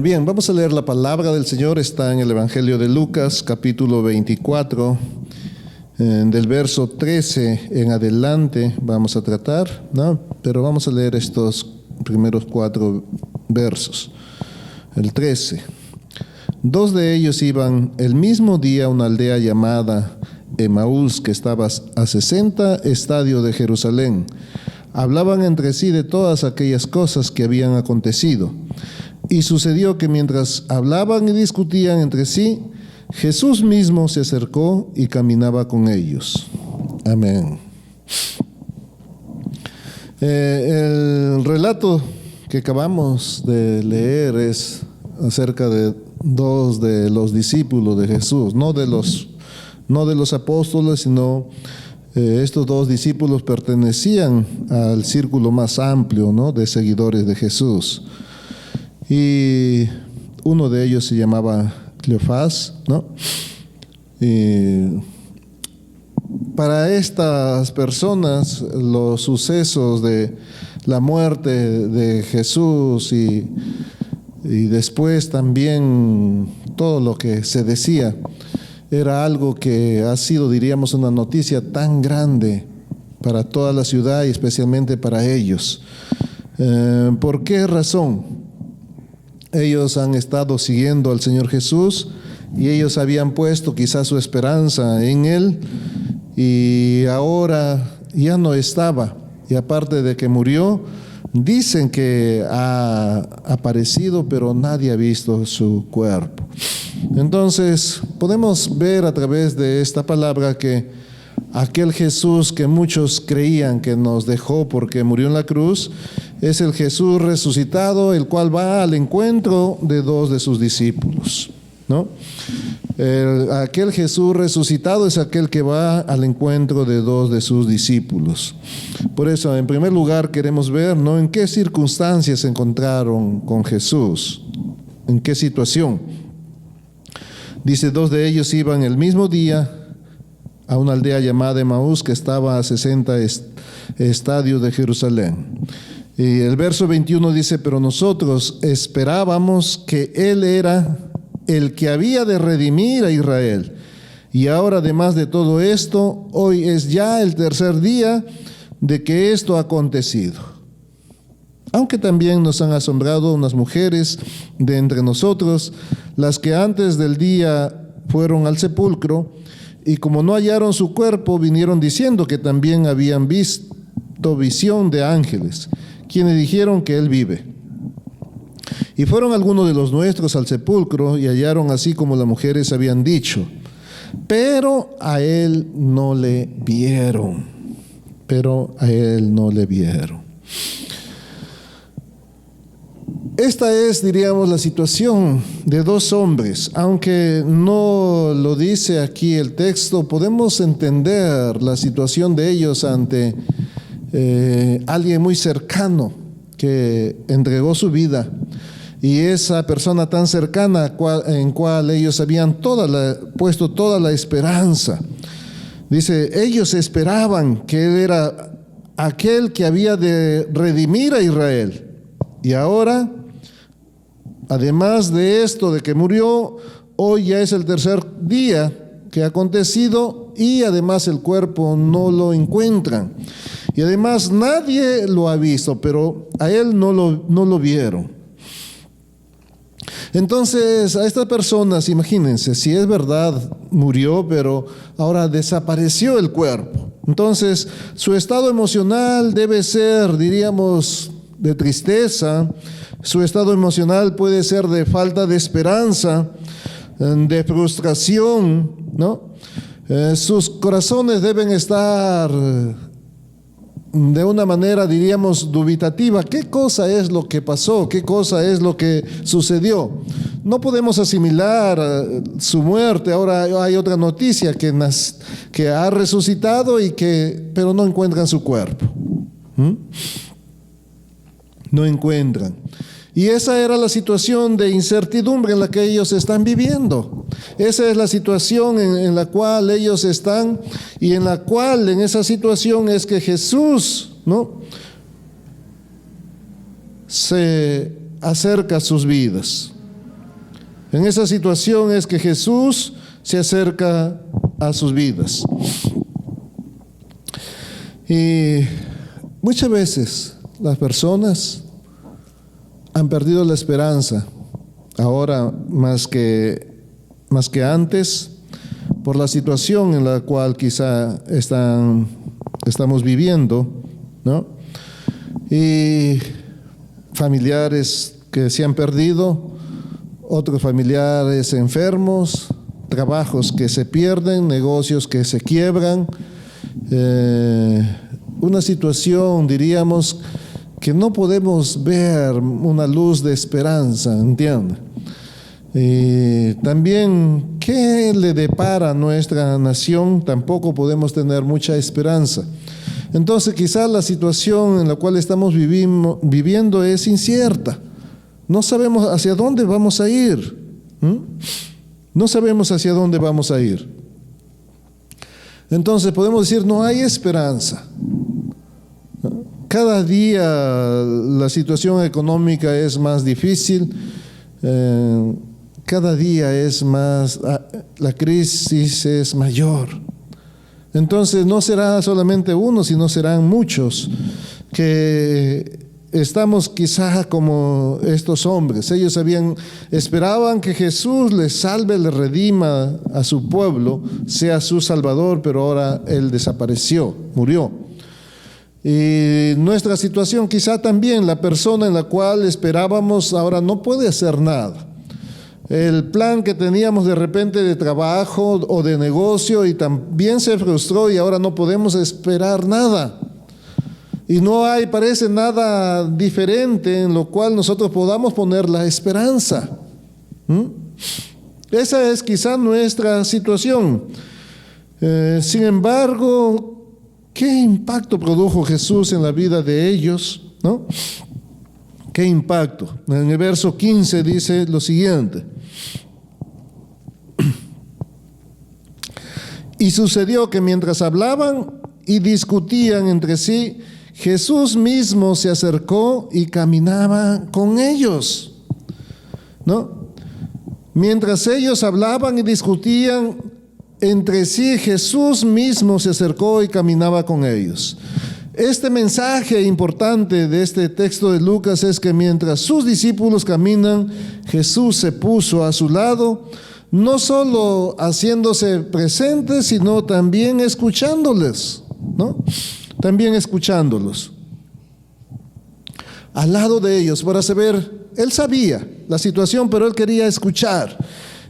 Bien, vamos a leer la palabra del Señor. Está en el Evangelio de Lucas, capítulo 24, del verso 13 en adelante vamos a tratar, ¿no? Pero vamos a leer estos primeros 4 versos. El 13. 2 de ellos iban el mismo día a una aldea llamada Emaús, que estaba a 60 estadios de Jerusalén. Hablaban entre sí de todas aquellas cosas que habían acontecido. Y sucedió que mientras hablaban y discutían entre sí, Jesús mismo se acercó y caminaba con ellos. Amén. El relato que acabamos de leer es acerca de 2 de los discípulos de Jesús, no de los apóstoles, sino estos 2 discípulos pertenecían al círculo más amplio, ¿no?, de seguidores de Jesús. Y uno de ellos se llamaba Cleofás, ¿no? Y para estas personas, los sucesos de la muerte de Jesús y después también todo lo que se decía, era algo que ha sido, diríamos, una noticia tan grande para toda la ciudad y especialmente para ellos. ¿Por qué razón? Ellos han estado siguiendo al Señor Jesús y ellos habían puesto quizás su esperanza en Él, y ahora ya no estaba. Y aparte de que murió, dicen que ha aparecido, pero nadie ha visto su cuerpo. Entonces, podemos ver a través de esta palabra que aquel Jesús que muchos creían que nos dejó porque murió en la cruz, es el Jesús resucitado, el cual va al encuentro de 2 de sus discípulos, ¿no? Aquel Jesús resucitado es aquel que va al encuentro de 2 de sus discípulos. Por eso, en primer lugar, queremos ver, ¿no?, en qué circunstancias se encontraron con Jesús, en qué situación. Dice, 2 de ellos iban el mismo día a una aldea llamada Emaús, que estaba a 60 estadios de Jerusalén. Y el verso 21 dice, pero nosotros esperábamos que Él era el que había de redimir a Israel. Y ahora, además de todo esto, hoy es ya el 3er día de que esto ha acontecido. Aunque también nos han asombrado unas mujeres de entre nosotros, las que antes del día fueron al sepulcro, y como no hallaron su cuerpo, vinieron diciendo que también habían visto visión de ángeles, quienes dijeron que Él vive. Y fueron algunos de los nuestros al sepulcro y hallaron así como las mujeres habían dicho, pero a Él no le vieron. Esta es, diríamos, la situación de 2 hombres. Aunque no lo dice aquí el texto, podemos entender la situación de ellos ante alguien muy cercano que entregó su vida, y esa persona tan cercana en cual ellos habían puesto toda la esperanza. Dice, ellos esperaban que Él era aquel que había de redimir a Israel, y ahora, además de esto, de que murió, hoy ya es el 3er día que ha acontecido, y además el cuerpo no lo encuentran. Y además nadie lo ha visto, pero a Él no lo vieron. Entonces, a estas personas, imagínense, si es verdad, murió, pero ahora desapareció el cuerpo. Entonces, su estado emocional debe ser, diríamos, de tristeza. Su estado emocional puede ser de falta de esperanza, de frustración, ¿no? Sus corazones deben estar de una manera, diríamos, dubitativa. ¿Qué cosa es lo que pasó? ¿Qué cosa es lo que sucedió? No podemos asimilar su muerte. Ahora hay otra noticia que ha resucitado pero no encuentran su cuerpo. No encuentran. Y esa era la situación de incertidumbre en la que ellos están viviendo. Esa es la situación en la cual ellos están, y en la cual, en esa situación, es que Jesús, ¿no?, se acerca sus vidas. En esa situación es que Jesús se acerca a sus vidas. Y muchas veces las personas han perdido la esperanza, ahora más que antes, por la situación en la cual quizá estamos viviendo, ¿no? Y familiares que se han perdido, otros familiares enfermos, trabajos que se pierden, negocios que se quiebran, una situación, diríamos, que no podemos ver una luz de esperanza, ¿entiende? Y también, ¿qué le depara a nuestra nación? Tampoco podemos tener mucha esperanza. Entonces, quizás la situación en la cual estamos viviendo es incierta. No sabemos hacia dónde vamos a ir. No sabemos hacia dónde vamos a ir. Entonces podemos decir, no hay esperanza. Cada día la situación económica es más difícil, cada día es más, la crisis es mayor. Entonces no será solamente uno, sino serán muchos que estamos quizá como estos hombres. Ellos esperaban que Jesús les salve, les redima a su pueblo, sea su Salvador, pero ahora Él desapareció, murió. Y nuestra situación quizá también, la persona en la cual esperábamos ahora no puede hacer nada. El plan que teníamos de repente de trabajo o de negocio y también se frustró y ahora no podemos esperar nada. Y no hay, parece, nada diferente en lo cual nosotros podamos poner la esperanza. Esa es quizá nuestra situación. Sin embargo, ¿qué impacto produjo Jesús en la vida de ellos? ¿No? ¿Qué impacto? En el verso 15 dice lo siguiente. Y sucedió que mientras hablaban y discutían entre sí, Jesús mismo se acercó y caminaba con ellos, ¿no? Mientras ellos hablaban y discutían entre sí, Jesús mismo se acercó y caminaba con ellos. Este mensaje importante de este texto de Lucas es que mientras sus discípulos caminan, Jesús se puso a su lado, no solo haciéndose presente, sino también escuchándoles, ¿no? También escuchándolos. Al lado de ellos, para saber, él sabía la situación, pero él quería escuchar.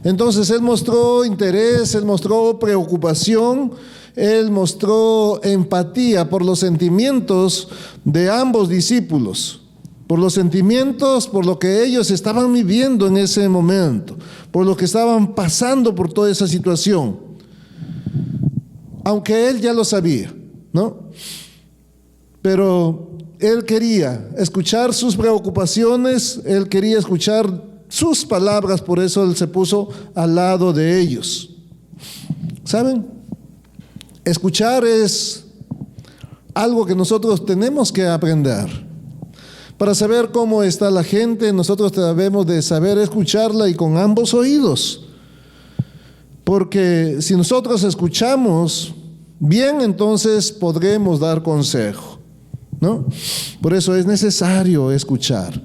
Entonces él mostró interés, él mostró preocupación, él mostró empatía por los sentimientos de ambos discípulos, por los sentimientos, por lo que ellos estaban viviendo en ese momento, por lo que estaban pasando por toda esa situación. Aunque él ya lo sabía, ¿no? Pero él quería escuchar sus preocupaciones, él quería escuchar sus palabras, por eso él se puso al lado de ellos. ¿Saben? Escuchar es algo que nosotros tenemos que aprender. Para saber cómo está la gente, nosotros debemos de saber escucharla y con ambos oídos. Porque si nosotros escuchamos bien, entonces podremos dar consejo, ¿no? Por eso es necesario escuchar.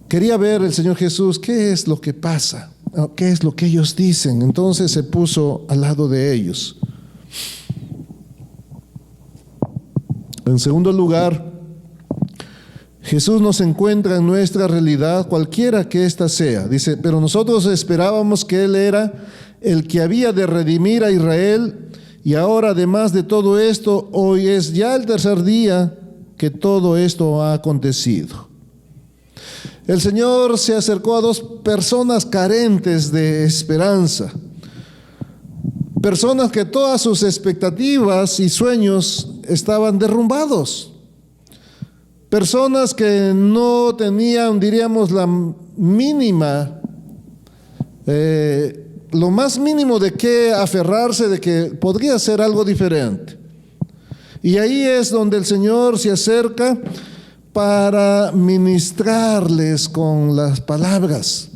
Quería ver el Señor Jesús qué es lo que pasa, qué es lo que ellos dicen. Entonces se puso al lado de ellos. En segundo lugar, Jesús nos encuentra en nuestra realidad, cualquiera que ésta sea. Dice, pero nosotros esperábamos que Él era el que había de redimir a Israel, y ahora, además de todo esto, hoy es ya el tercer día que todo esto ha acontecido. El Señor se acercó a dos personas carentes de esperanza, personas que todas sus expectativas y sueños estaban derrumbados, personas que no tenían, diríamos, la mínima, lo más mínimo de qué aferrarse, de que podría ser algo diferente. Y ahí es donde el Señor se acerca para ministrarles con las palabras.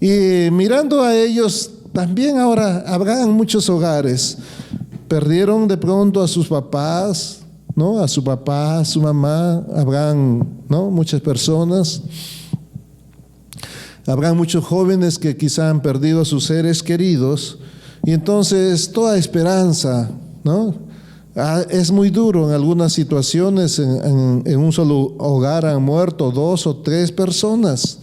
Y mirando a ellos, también ahora habrán muchos hogares. Perdieron de pronto a sus papás, ¿no? A su papá, a su mamá. Habrán, ¿no?, muchas personas. Habrán muchos jóvenes que quizá han perdido a sus seres queridos. Y entonces toda esperanza, ¿no? Es muy duro en algunas situaciones. En un solo hogar han muerto 2 o 3 personas.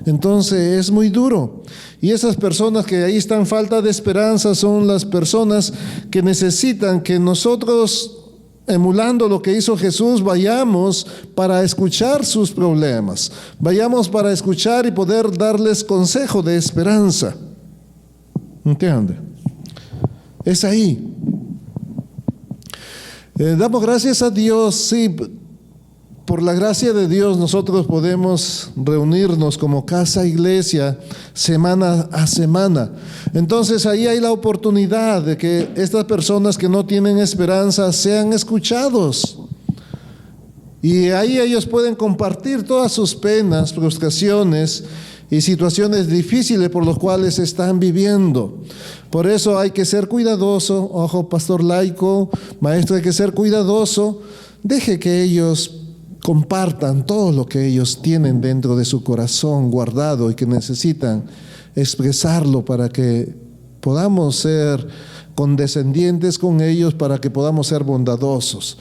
Entonces es muy duro. Y esas personas que ahí están falta de esperanza son las personas que necesitan que nosotros, emulando lo que hizo Jesús, vayamos para escuchar sus problemas. Vayamos para escuchar y poder darles consejo de esperanza. ¿Entiende? Es ahí. Damos gracias a Dios, sí. Por la gracia de Dios nosotros podemos reunirnos como casa iglesia semana a semana. Entonces ahí hay la oportunidad de que estas personas que no tienen esperanza sean escuchados. Y ahí ellos pueden compartir todas sus penas, frustraciones y situaciones difíciles por las cuales están viviendo. Por eso hay que ser cuidadoso. Ojo, pastor laico, maestro, hay que ser cuidadoso. Deje que ellos compartan todo lo que ellos tienen dentro de su corazón guardado y que necesitan expresarlo para que podamos ser condescendientes con ellos, para que podamos ser bondadosos.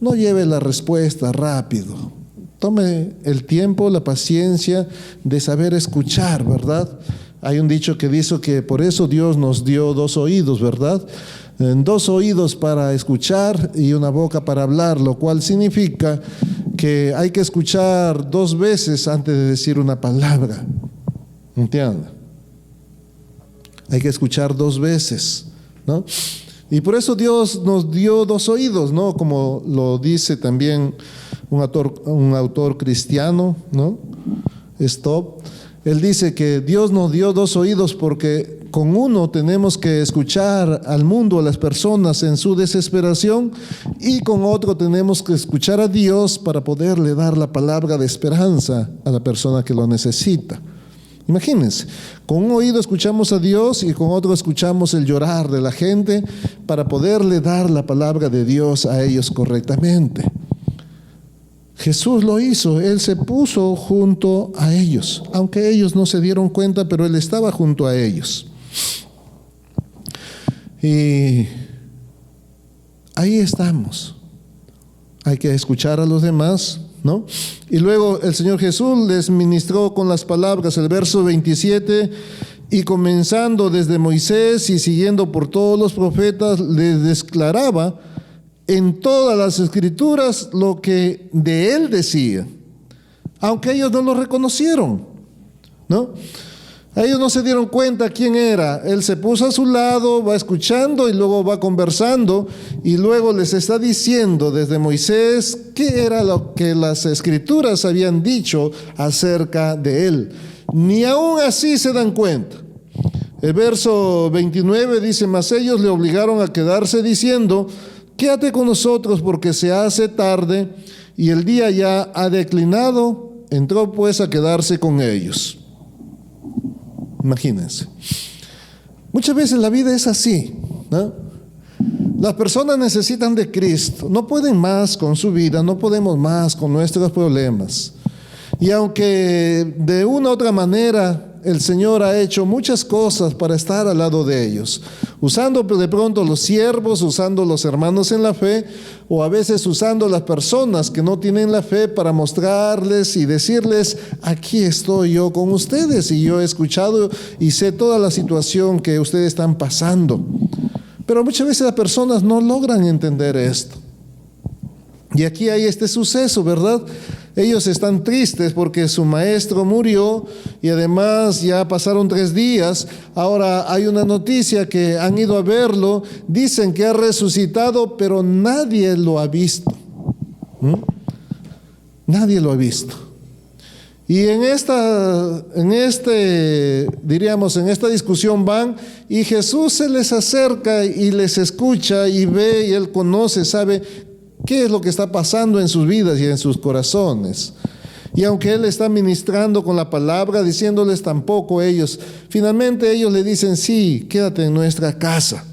No lleve la respuesta rápido. Tome el tiempo, la paciencia de saber escuchar, ¿verdad? Hay un dicho que dice que por eso Dios nos dio 2 oídos, ¿verdad? 2 oídos para escuchar y una boca para hablar, lo cual significa que hay que escuchar 2 veces antes de decir una palabra. ¿Entiende? Hay que escuchar 2 veces, ¿no? Y por eso Dios nos dio 2 oídos, ¿no? Como lo dice también un autor cristiano, ¿no? Stop. Él dice que Dios nos dio 2 oídos porque con uno tenemos que escuchar al mundo, a las personas en su desesperación, y con otro tenemos que escuchar a Dios para poderle dar la palabra de esperanza a la persona que lo necesita. Imagínense, con un oído escuchamos a Dios y con otro escuchamos el llorar de la gente para poderle dar la palabra de Dios a ellos correctamente. Jesús lo hizo, Él se puso junto a ellos, aunque ellos no se dieron cuenta, pero Él estaba junto a ellos. Y ahí estamos. Hay que escuchar a los demás, ¿no? Y luego el Señor Jesús les ministró con las palabras, el verso 27, y comenzando desde Moisés y siguiendo por todos los profetas, les declaraba en todas las escrituras lo que de él decía, aunque ellos no lo reconocieron, ¿no? Ellos no se dieron cuenta quién era. Él se puso a su lado, va escuchando y luego va conversando y luego les está diciendo desde Moisés qué era lo que las escrituras habían dicho acerca de él. Ni aún así se dan cuenta. El verso 29 dice: mas ellos le obligaron a quedarse diciendo: quédate con nosotros porque se hace tarde y el día ya ha declinado. Entró pues a quedarse con ellos. Imagínense. Muchas veces la vida es así, ¿no? Las personas necesitan de Cristo. No pueden más con su vida, no podemos más con nuestros problemas. Y aunque de una u otra manera el Señor ha hecho muchas cosas para estar al lado de ellos, usando de pronto los siervos, usando los hermanos en la fe, o a veces usando las personas que no tienen la fe para mostrarles y decirles: aquí estoy yo con ustedes y yo he escuchado y sé toda la situación que ustedes están pasando. Pero muchas veces las personas no logran entender esto. Y aquí hay este suceso, ¿verdad? Ellos están tristes porque su maestro murió y además ya pasaron 3 días. Ahora hay una noticia que han ido a verlo. Dicen que ha resucitado, pero nadie lo ha visto. Nadie lo ha visto. Y en esta discusión van y Jesús se les acerca y les escucha y ve y Él conoce, sabe qué es lo que está pasando en sus vidas y en sus corazones. Y aunque Él está ministrando con la palabra, diciéndoles tampoco ellos, finalmente ellos le dicen, sí, quédate en nuestra casa.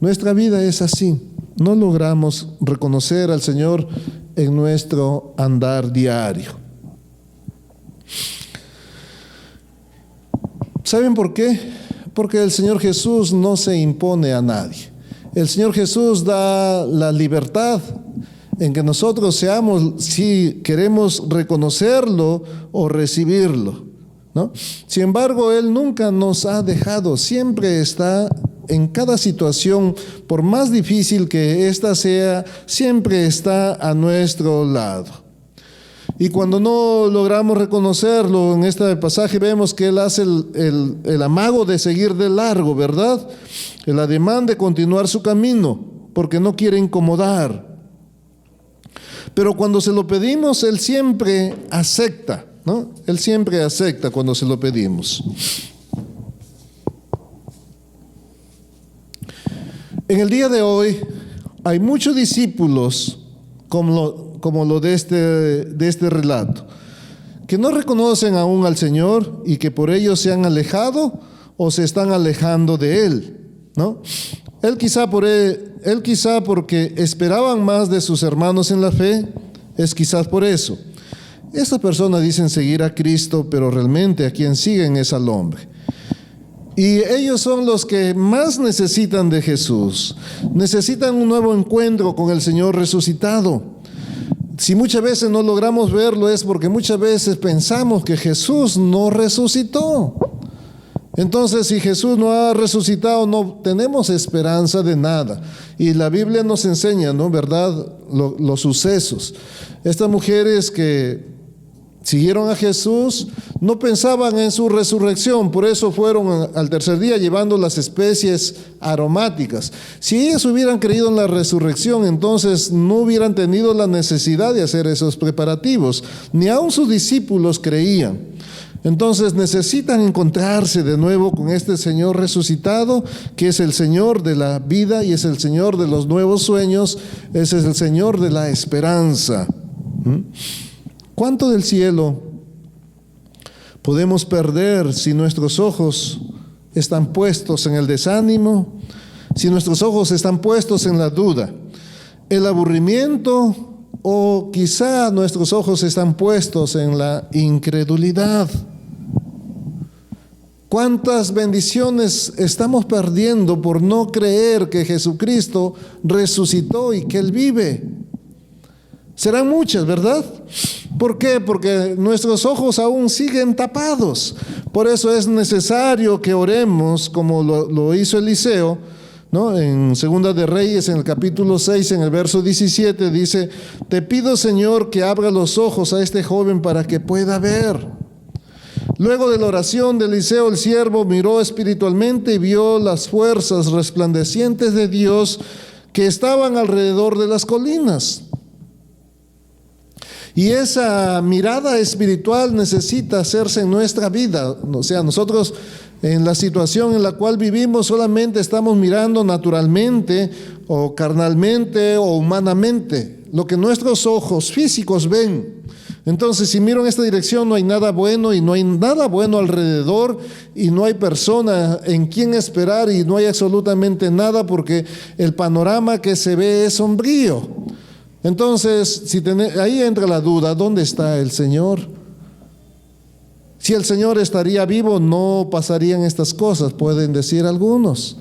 Nuestra vida es así. No logramos reconocer al Señor en nuestro andar diario. ¿Saben por qué? Porque el Señor Jesús no se impone a nadie. El Señor Jesús da la libertad en que nosotros seamos, si queremos reconocerlo o recibirlo, ¿no? Sin embargo, Él nunca nos ha dejado, siempre está en cada situación, por más difícil que ésta sea, siempre está a nuestro lado. Y cuando no logramos reconocerlo, en este pasaje vemos que Él hace el amago de seguir de largo, ¿verdad? El ademán de continuar su camino, porque no quiere incomodar. Pero cuando se lo pedimos, Él siempre acepta, ¿no? Él siempre acepta cuando se lo pedimos. En el día de hoy hay muchos discípulos, como lo de este relato, que no reconocen aún al Señor y que por ello se han alejado o se están alejando de Él, ¿no? Él quizá porque esperaban más de sus hermanos en la fe, es quizás por eso. Estas personas dicen seguir a Cristo, pero realmente a quien siguen es al hombre. Y ellos son los que más necesitan de Jesús. Necesitan un nuevo encuentro con el Señor resucitado. Si muchas veces no logramos verlo es porque muchas veces pensamos que Jesús no resucitó. Entonces, si Jesús no ha resucitado, no tenemos esperanza de nada. Y la Biblia nos enseña, ¿no? ¿Verdad? Los sucesos. Estas mujeres que siguieron a Jesús no pensaban en su resurrección, por eso fueron al tercer día llevando las especies aromáticas. Si ellas hubieran creído en la resurrección, entonces no hubieran tenido la necesidad de hacer esos preparativos. Ni aun sus discípulos creían. Entonces necesitan encontrarse de nuevo con este Señor resucitado, que es el Señor de la vida y es el Señor de los nuevos sueños, ese es el Señor de la esperanza. ¿Cuánto del cielo podemos perder si nuestros ojos están puestos en el desánimo, si nuestros ojos están puestos en la duda, el aburrimiento o quizá nuestros ojos están puestos en la incredulidad? ¿Cuántas bendiciones estamos perdiendo por no creer que Jesucristo resucitó y que Él vive? Serán muchas, ¿verdad? ¿Por qué? Porque nuestros ojos aún siguen tapados. Por eso es necesario que oremos como lo hizo Eliseo, ¿no? En Segunda de Reyes, en el capítulo 6, en el verso 17, dice: te pido, Señor, que abra los ojos a este joven para que pueda ver. Luego de la oración de Eliseo, el siervo miró espiritualmente y vio las fuerzas resplandecientes de Dios que estaban alrededor de las colinas. Y esa mirada espiritual necesita hacerse en nuestra vida. O sea, nosotros en la situación en la cual vivimos solamente estamos mirando naturalmente o carnalmente o humanamente lo que nuestros ojos físicos ven. Entonces, si miro en esta dirección no hay nada bueno y no hay nada bueno alrededor y no hay persona en quien esperar y no hay absolutamente nada porque el panorama que se ve es sombrío. Entonces, ahí entra la duda, ¿dónde está el Señor? Si el Señor estaría vivo, no pasarían estas cosas, pueden decir algunos.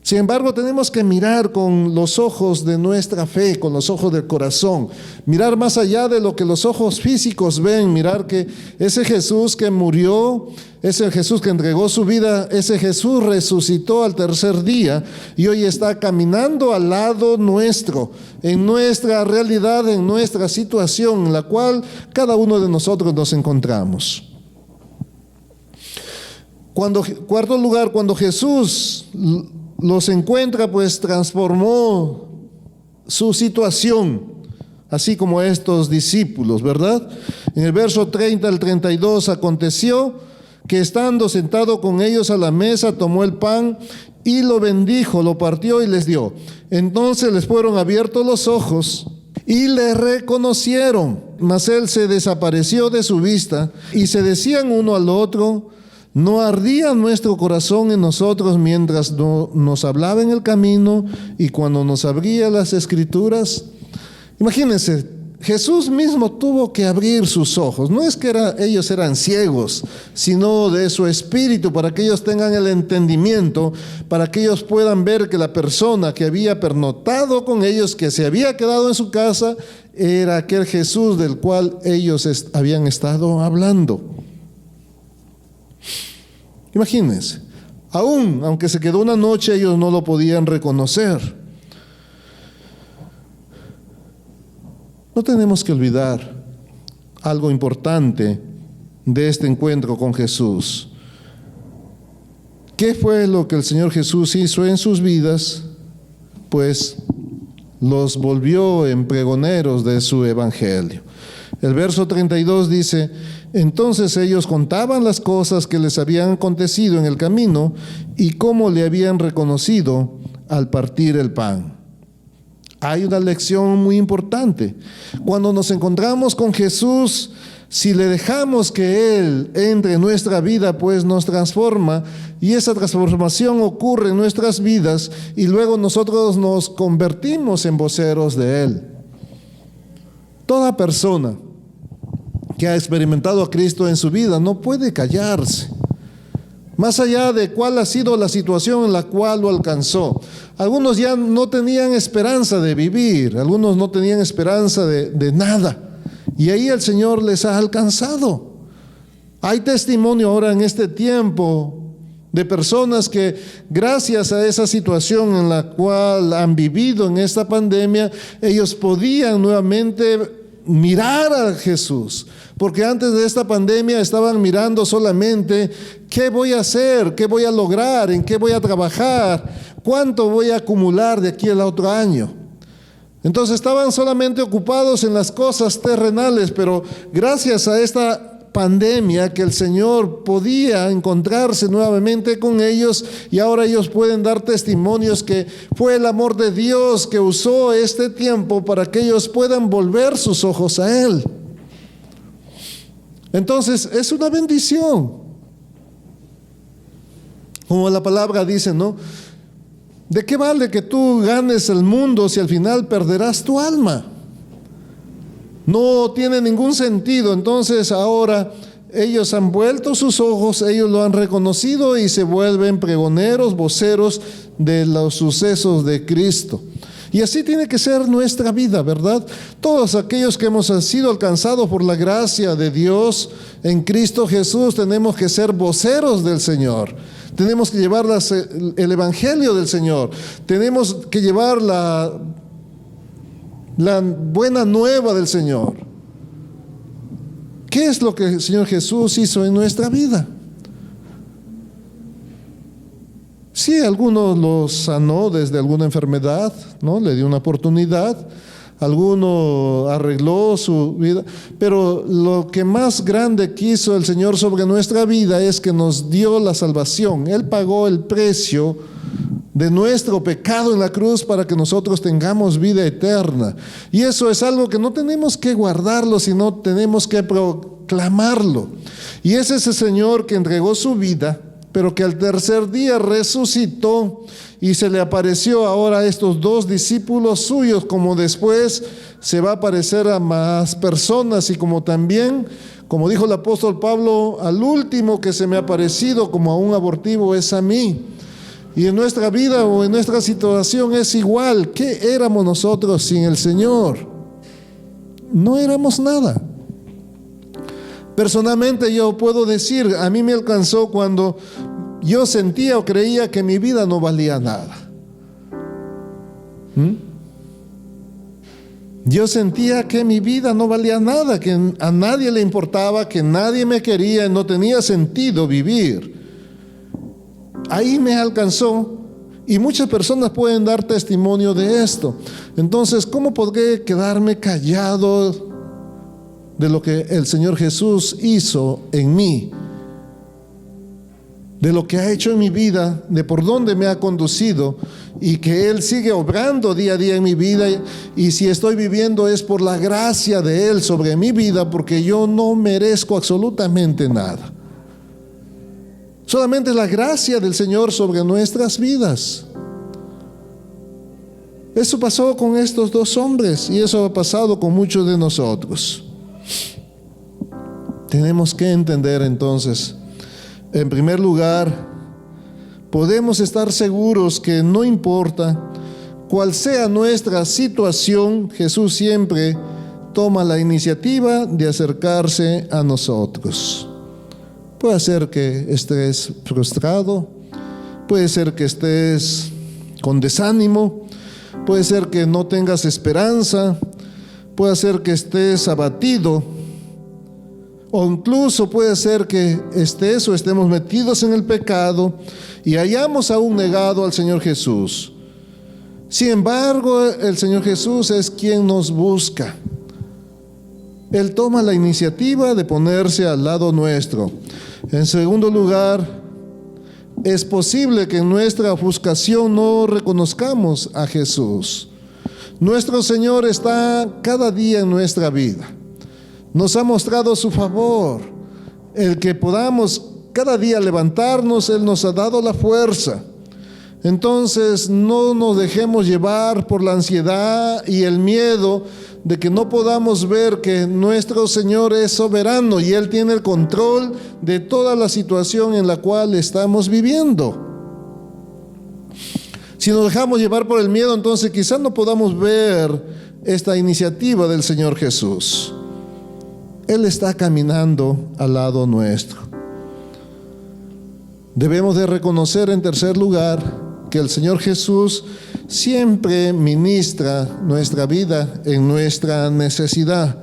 Sin embargo, tenemos que mirar con los ojos de nuestra fe, con los ojos del corazón, mirar más allá de lo que los ojos físicos ven, mirar que ese Jesús que murió, ese Jesús que entregó su vida, ese Jesús resucitó al tercer día y hoy está caminando al lado nuestro, en nuestra realidad, en nuestra situación en la cual cada uno de nosotros nos encontramos. Cuarto lugar, cuando Jesús los encuentra, pues transformó su situación, así como estos discípulos, ¿verdad? En el verso 30 al 32, aconteció que estando sentado con ellos a la mesa, tomó el pan y lo bendijo, lo partió y les dio. Entonces les fueron abiertos los ojos y le reconocieron, mas él se desapareció de su vista, y se decían uno al otro: ¿no ardía nuestro corazón en nosotros mientras nos hablaba en el camino y cuando nos abría las Escrituras? Imagínense, Jesús mismo tuvo que abrir sus ojos. No es que ellos eran ciegos, sino de su espíritu, para que ellos tengan el entendimiento, para que ellos puedan ver que la persona que había pernoctado con ellos, que se había quedado en su casa, era aquel Jesús del cual ellos habían estado hablando. Imagínense, aunque se quedó una noche, ellos no lo podían reconocer. No tenemos que olvidar algo importante de este encuentro con Jesús. ¿Qué fue lo que el Señor Jesús hizo en sus vidas? Pues los volvió en pregoneros de su evangelio. El verso 32 dice: entonces ellos contaban las cosas que les habían acontecido en el camino y cómo le habían reconocido al partir el pan. Hay una lección muy importante. Cuando nos encontramos con Jesús, si le dejamos que Él entre en nuestra vida, pues nos transforma, y esa transformación ocurre en nuestras vidas, y luego nosotros nos convertimos en voceros de Él. Toda persona que ha experimentado a Cristo en su vida no puede callarse, más allá de cuál ha sido la situación en la cual lo alcanzó. Algunos ya no tenían esperanza de vivir, algunos no tenían esperanza de nada, y ahí el Señor les ha alcanzado. Hay testimonio ahora en este tiempo de personas que, gracias a esa situación en la cual han vivido en esta pandemia, ellos podían nuevamente mirar a Jesús, porque antes de esta pandemia estaban mirando solamente qué voy a hacer, qué voy a lograr, en qué voy a trabajar, cuánto voy a acumular de aquí al otro año. Entonces estaban solamente ocupados en las cosas terrenales, pero gracias a esta pandemia que el Señor podía encontrarse nuevamente con ellos, y ahora ellos pueden dar testimonios que fue el amor de Dios que usó este tiempo para que ellos puedan volver sus ojos a Él. Entonces es una bendición, como la palabra dice, ¿no? ¿De qué vale que tú ganes el mundo si al final perderás tu alma? No tiene ningún sentido. Entonces ahora ellos han vuelto sus ojos, ellos lo han reconocido y se vuelven pregoneros, voceros de los sucesos de Cristo. Y así tiene que ser nuestra vida, ¿verdad? Todos aquellos que hemos sido alcanzados por la gracia de Dios en Cristo Jesús, tenemos que ser voceros del Señor. Tenemos que llevar el evangelio del Señor. Tenemos que llevar la buena nueva del Señor. ¿Qué es lo que el Señor Jesús hizo en nuestra vida? Sí, algunos los sanó desde alguna enfermedad, ¿no? Le dio una oportunidad. Alguno arregló su vida, pero lo que más grande quiso el Señor sobre nuestra vida es que nos dio la salvación. Él pagó el precio de nuestro pecado en la cruz para que nosotros tengamos vida eterna. Y eso es algo que no tenemos que guardarlo, sino tenemos que proclamarlo. Y es ese Señor que entregó su vida, pero que al tercer día resucitó y se le apareció ahora a estos dos discípulos suyos, como después se va a aparecer a más personas, y como también, como dijo el apóstol Pablo, al último que se me ha aparecido como a un abortivo es a mí. Y en nuestra vida o en nuestra situación es igual. ¿Qué éramos nosotros sin el Señor? No éramos nada. Personalmente yo puedo decir, a mí me alcanzó cuando yo sentía o creía que mi vida no valía nada. Yo sentía que mi vida no valía nada, que a nadie le importaba, que nadie me quería, no tenía sentido vivir. Ahí me alcanzó, y muchas personas pueden dar testimonio de esto. Entonces, ¿cómo podré quedarme callado de lo que el Señor Jesús hizo en mí? de lo que ha hecho en mi vida, de por dónde me ha conducido, y que Él sigue obrando día a día en mi vida, y si estoy viviendo es por la gracia de Él sobre mi vida, porque yo no merezco absolutamente nada. Solamente la gracia del Señor sobre nuestras vidas. Eso pasó con estos dos hombres y eso ha pasado con muchos de nosotros. Tenemos que entender entonces, en primer lugar, podemos estar seguros que no importa cuál sea nuestra situación, Jesús siempre toma la iniciativa de acercarse a nosotros. Puede ser que estés frustrado, puede ser que estés con desánimo, puede ser que no tengas esperanza, puede ser que estés abatido, o incluso puede ser que estés o estemos metidos en el pecado y hayamos aún negado al Señor Jesús. Sin embargo, el Señor Jesús es quien nos busca. Él toma la iniciativa de ponerse al lado nuestro. En segundo lugar, es posible que en nuestra ofuscación no reconozcamos a Jesús. Nuestro Señor está cada día en nuestra vida. Nos ha mostrado su favor. El que podamos cada día levantarnos, Él nos ha dado la fuerza. Entonces no nos dejemos llevar por la ansiedad y el miedo de que no podamos ver que nuestro Señor es soberano y Él tiene el control de toda la situación en la cual estamos viviendo. Si nos dejamos llevar por el miedo, entonces quizás no podamos ver esta iniciativa del Señor Jesús. Él está caminando al lado nuestro. Debemos de reconocer en tercer lugar que el Señor Jesús siempre ministra nuestra vida en nuestra necesidad.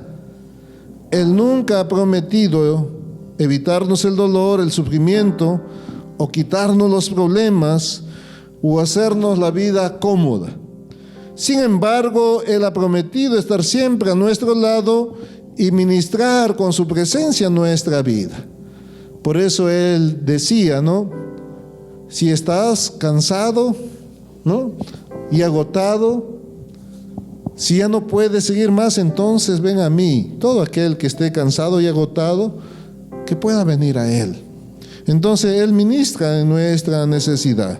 Él nunca ha prometido evitarnos el dolor, el sufrimiento, o quitarnos los problemas, o hacernos la vida cómoda. Sin embargo, Él ha prometido estar siempre a nuestro lado y ministrar con su presencia nuestra vida. Por eso Él decía, ¿no? Si estás cansado, ¿no?, y agotado, si ya no puedes seguir más, entonces ven a mí. Todo aquel que esté cansado y agotado, que pueda venir a Él. Entonces Él ministra en nuestra necesidad.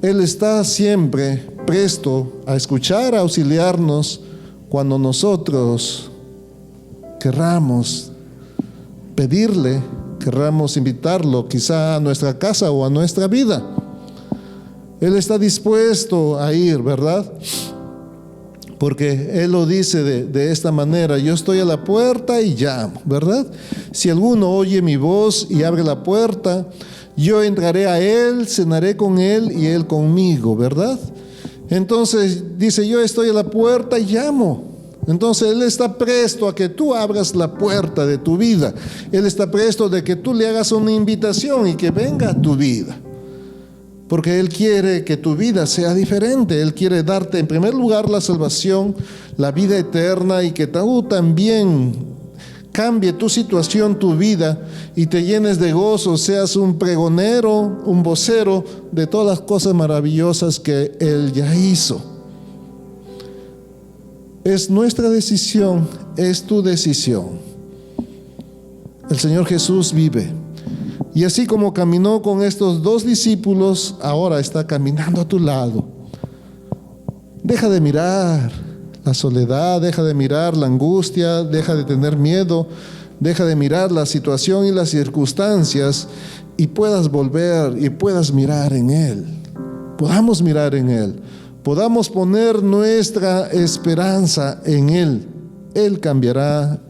Él está siempre presto a escuchar, a auxiliarnos cuando nosotros querramos pedirle, querramos invitarlo quizá a nuestra casa o a nuestra vida. Él está dispuesto a ir, ¿verdad? Porque Él lo dice de esta manera: yo estoy a la puerta y llamo, ¿verdad? Si alguno oye mi voz y abre la puerta, yo entraré a Él, cenaré con Él y Él conmigo, ¿verdad? Entonces dice: yo estoy a la puerta y llamo. Entonces Él está presto a que tú abras la puerta de tu vida. Él está presto de que tú le hagas una invitación y que venga a tu vida. Porque Él quiere que tu vida sea diferente. Él quiere darte en primer lugar la salvación, la vida eterna, y que tú también cambie tu situación, tu vida, y te llenes de gozo, seas un pregonero, un vocero de todas las cosas maravillosas que Él ya hizo. Es nuestra decisión, es tu decisión. El Señor Jesús vive. Y así como caminó con estos dos discípulos, ahora está caminando a tu lado. Deja de mirar la soledad, deja de mirar la angustia, deja de tener miedo, deja de mirar la situación y las circunstancias y puedas volver y puedas mirar en Él. Podamos mirar en Él. Podamos poner nuestra esperanza en Él. Él cambiará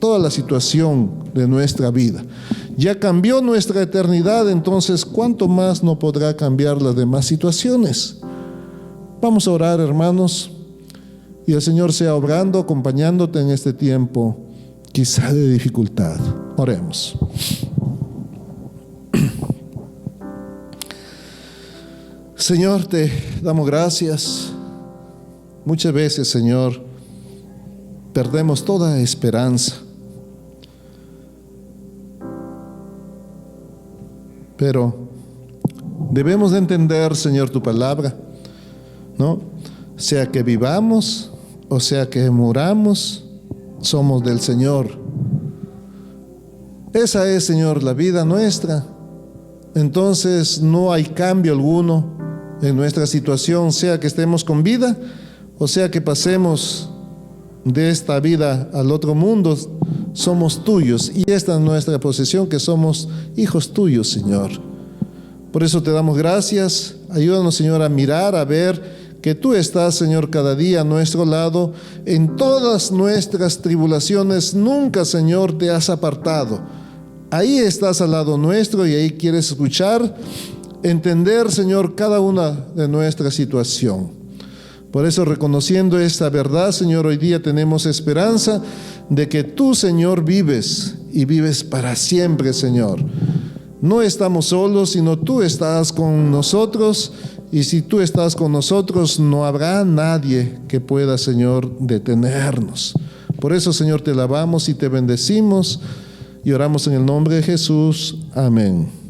toda la situación de nuestra vida. Ya cambió nuestra eternidad, entonces ¿cuánto más no podrá cambiar las demás situaciones? Vamos a orar, hermanos, y el Señor sea obrando, acompañándote en este tiempo, quizá de dificultad. Oremos. Señor, te damos gracias. Muchas veces, Señor, perdemos toda esperanza. Pero debemos de entender, Señor, tu palabra, ¿no? Sea que vivamos o sea que muramos, somos del Señor. Esa es, Señor, la vida nuestra. Entonces no hay cambio alguno en nuestra situación, sea que estemos con vida o sea que pasemos de esta vida al otro mundo. Somos tuyos y esta es nuestra posesión, que somos hijos tuyos, Señor. Por eso te damos gracias. Ayúdanos, Señor, a mirar, a ver que tú estás, Señor, cada día a nuestro lado. En todas nuestras tribulaciones nunca, Señor, te has apartado. Ahí estás al lado nuestro y ahí quieres escuchar, entender, Señor, cada una de nuestra situación. Por eso, reconociendo esta verdad, Señor, hoy día tenemos esperanza de que tú, Señor, vives y vives para siempre, Señor. No estamos solos, sino tú estás con nosotros, y si tú estás con nosotros, no habrá nadie que pueda, Señor, detenernos. Por eso, Señor, te alabamos y te bendecimos y oramos en el nombre de Jesús. Amén.